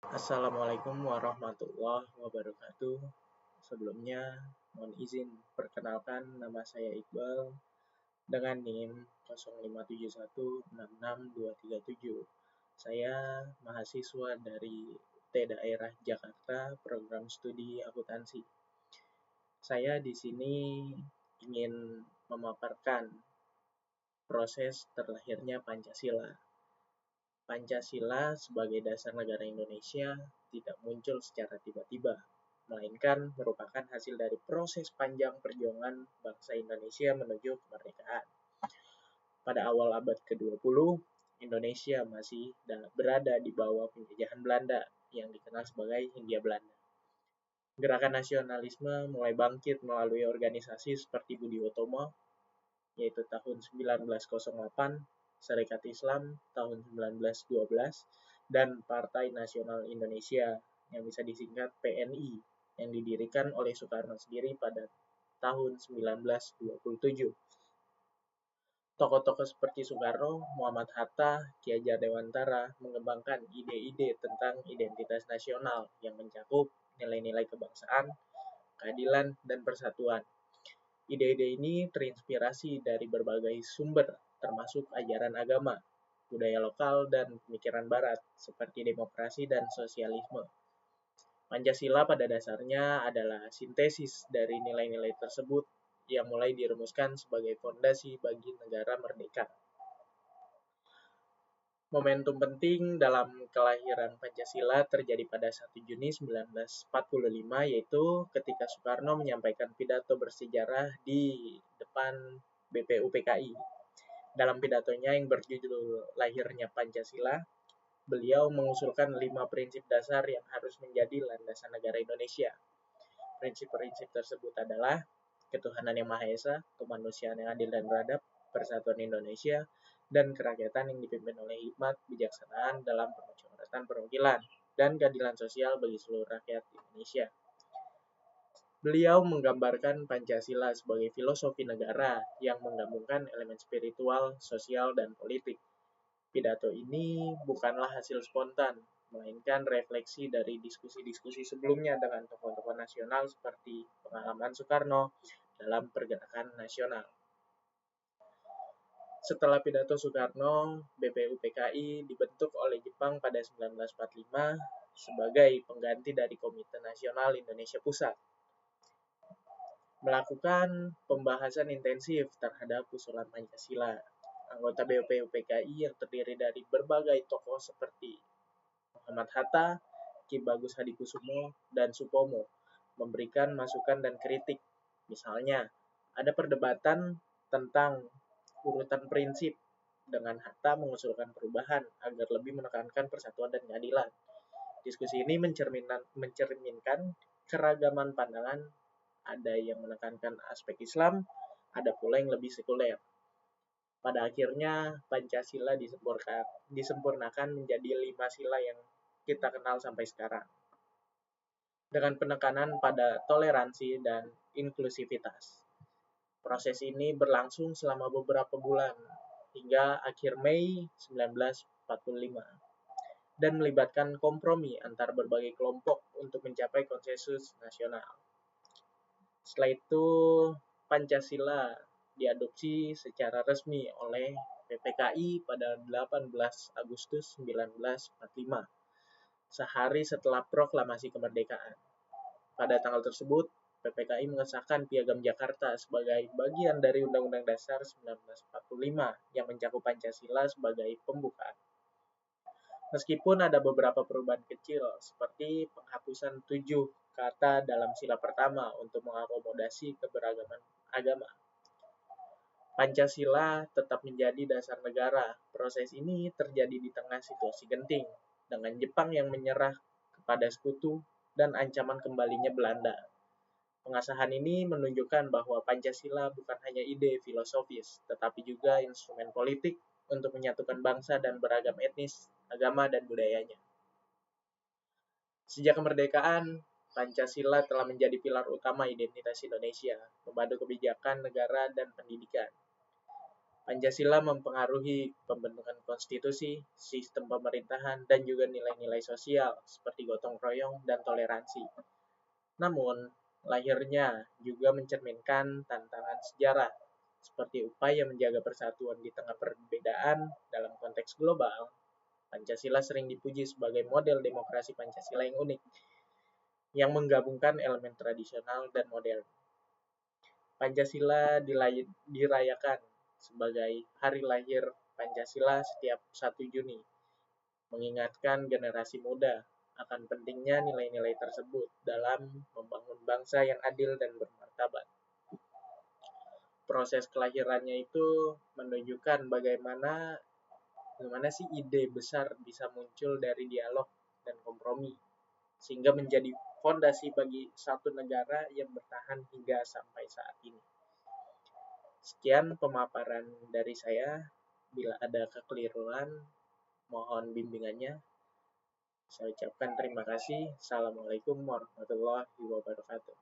Assalamualaikum warahmatullahi wabarakatuh. Sebelumnya, mohon izin perkenalkan nama saya Iqbal dengan NIM 0571666237. Saya mahasiswa dari Daerah Jakarta, Program Studi Akuntansi. Saya di sini ingin memaparkan proses terlahirnya Pancasila. Pancasila sebagai dasar negara Indonesia tidak muncul secara tiba-tiba, melainkan merupakan hasil dari proses panjang perjuangan bangsa Indonesia menuju kemerdekaan. Pada awal abad ke-20, Indonesia masih berada di bawah penjajahan Belanda yang dikenal sebagai Hindia Belanda. Gerakan nasionalisme mulai bangkit melalui organisasi seperti Budi Utomo, yaitu tahun 1908, Serikat Islam tahun 1912, dan Partai Nasional Indonesia yang bisa disingkat PNI yang didirikan oleh Soekarno sendiri pada tahun 1927. Tokoh-tokoh seperti Soekarno, Muhammad Hatta, Ki Hajar Dewantara mengembangkan ide-ide tentang identitas nasional yang mencakup nilai-nilai kebangsaan, keadilan, dan persatuan. Ide-ide ini terinspirasi dari berbagai sumber, termasuk ajaran agama, budaya lokal, dan pemikiran barat, seperti demokrasi dan sosialisme. Pancasila pada dasarnya adalah sintesis dari nilai-nilai tersebut yang mulai dirumuskan sebagai fondasi bagi negara merdeka. Momentum penting dalam kelahiran Pancasila terjadi pada 1 Juni 1945, yaitu ketika Soekarno menyampaikan pidato bersejarah di depan BPUPKI. Dalam pidatonya yang berjudul Lahirnya Pancasila, beliau mengusulkan 5 prinsip dasar yang harus menjadi landasan negara Indonesia. Prinsip-prinsip tersebut adalah ketuhanan yang Maha Esa, kemanusiaan yang adil dan beradab, persatuan Indonesia, dan kerakyatan yang dipimpin oleh hikmat, bijaksanaan dalam permusyawaratan perwakilan, dan keadilan sosial bagi seluruh rakyat Indonesia. Beliau menggambarkan Pancasila sebagai filosofi negara yang menggabungkan elemen spiritual, sosial, dan politik. Pidato ini bukanlah hasil spontan, melainkan refleksi dari diskusi-diskusi sebelumnya dengan tokoh-tokoh nasional seperti pengalaman Soekarno dalam pergerakan nasional. Setelah pidato Soekarno, BPUPKI dibentuk oleh Jepang pada 1945 sebagai pengganti dari Komite Nasional Indonesia Pusat. Melakukan pembahasan intensif terhadap usulan Pancasila. Anggota BPUPKI yang terdiri dari berbagai tokoh seperti Muhammad Hatta, Ki Bagus Hadikusumo, dan Supomo memberikan masukan dan kritik. Misalnya, ada perdebatan tentang urutan prinsip, dengan Hatta mengusulkan perubahan agar lebih menekankan persatuan dan keadilan. Diskusi ini mencerminkan keragaman pandangan, ada yang menekankan aspek Islam, ada pula yang lebih sekuler. Pada akhirnya, Pancasila disempurnakan menjadi 5 sila yang kita kenal sampai sekarang, dengan penekanan pada toleransi dan inklusivitas. Proses ini berlangsung selama beberapa bulan, hingga akhir Mei 1945, dan melibatkan kompromi antar berbagai kelompok untuk mencapai konsensus nasional. Setelah itu, Pancasila diadopsi secara resmi oleh PPKI pada 18 Agustus 1945, sehari setelah proklamasi kemerdekaan. Pada tanggal tersebut, PPKI mengesahkan Piagam Jakarta sebagai bagian dari Undang-Undang Dasar 1945 yang mencakup Pancasila sebagai pembukaan. Meskipun ada beberapa perubahan kecil, seperti penghapusan 7 kata dalam sila pertama untuk mengakomodasi keberagaman agama, Pancasila tetap menjadi dasar negara. Proses ini terjadi di tengah situasi genting, dengan Jepang yang menyerah kepada sekutu dan ancaman kembalinya Belanda. Pengesahan ini menunjukkan bahwa Pancasila bukan hanya ide filosofis, tetapi juga instrumen politik untuk menyatukan bangsa dan beragam etnis, agama, dan budayanya. Sejak kemerdekaan, Pancasila telah menjadi pilar utama identitas Indonesia, memandu kebijakan negara dan pendidikan. Pancasila mempengaruhi pembentukan konstitusi, sistem pemerintahan, dan juga nilai-nilai sosial seperti gotong royong dan toleransi. Namun, lahirnya juga mencerminkan tantangan sejarah, seperti upaya menjaga persatuan di tengah perbedaan dalam konteks global. Pancasila sering dipuji sebagai model demokrasi Pancasila yang unik, yang menggabungkan elemen tradisional dan modern. Pancasila dirayakan sebagai hari lahir Pancasila setiap 1 Juni, mengingatkan generasi muda akan pentingnya nilai-nilai tersebut dalam membangun bangsa yang adil dan bermartabat. Proses kelahirannya itu menunjukkan bagaimana sih ide besar bisa muncul dari dialog dan kompromi, sehingga menjadi fondasi bagi satu negara yang bertahan hingga sampai saat ini. Sekian pemaparan dari saya. Bila ada kekeliruan, mohon bimbingannya. Saya ucapkan terima kasih. Assalamualaikum warahmatullahi wabarakatuh.